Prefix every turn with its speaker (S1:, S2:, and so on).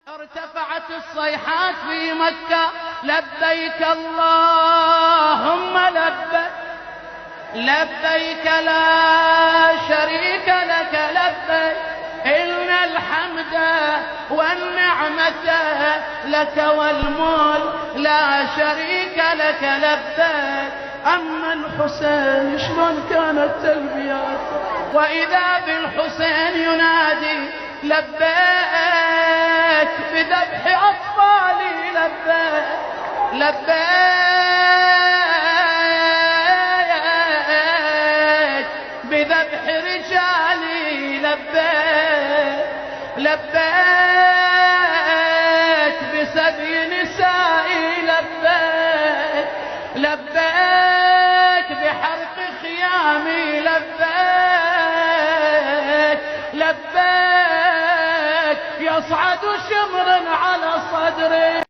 S1: ارتفعت الصيحات في مكة لبيك اللهم لبيك لبيك لا شريك لك لبيك إن الحمد والنعمة لك والملك لا شريك لك لبيك. أما الحسين شلون كانت تلبياته وإذا بالحسين ينادي لبيك بذبح أطفالي لبيك لبيك بذبح رجالي لبيك لبيك بسبي نسائي لبيك لبيك بحرق خيامي لبيك لبيك يصعد